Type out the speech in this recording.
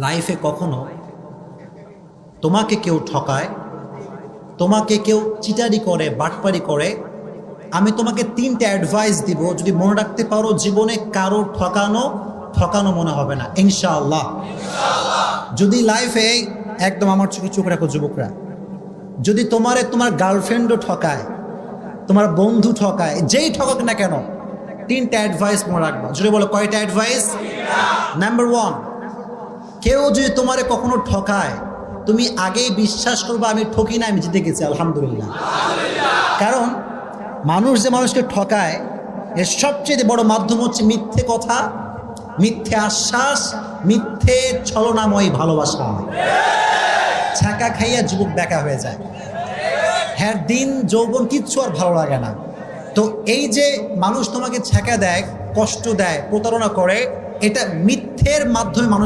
লাইফে কখনো তোমাকে কেউ ঠকায়, তোমাকে কেউ চিটারি করে, বাটপারি করে, আমি তোমাকে তিনটে অ্যাডভাইস দিব, যদি মনে রাখতে পারো জীবনে কারো ঠকানো ঠকানো মনে হবে না ইনশাআল্লাহ। যদি লাইফে একদম আমার চোখে চোখ রাখো যুবকরা, যদি তোমার গার্লফ্রেন্ডও ঠকায়, তোমার বন্ধু ঠকায়, যেই ঠকাক না কেন, তিনটা অ্যাডভাইস মনে রাখবা। যদি বলো কয়টা অ্যাডভাইস? নাম্বার 1, কেউ যদি তোমারে কখনো ঠকায়, তুমি আগেই বিশ্বাস করবা আমি ঠকি না, আমি জিতে গেছি আলহামদুলিল্লাহ। কারণ মানুষ যে মানুষকে ঠকায় এর সবচেয়ে বড় মাধ্যম হচ্ছে মিথ্যে কথা, মিথ্যে আশ্বাস, মিথ্যে ছলনাময় ভালোবাসা। ছাকা খাইয়া যুবক বেকা হয়ে যায়, হ্যাঁ দিন যৌবন কিচ্ছু আর ভালো লাগে না। তো এই যে মানুষ তোমাকে ছ্যাঁকা দেয়, কষ্ট দেয়, প্রতারণা করে, এটা মিথ্যের মাধ্যমে মানুষ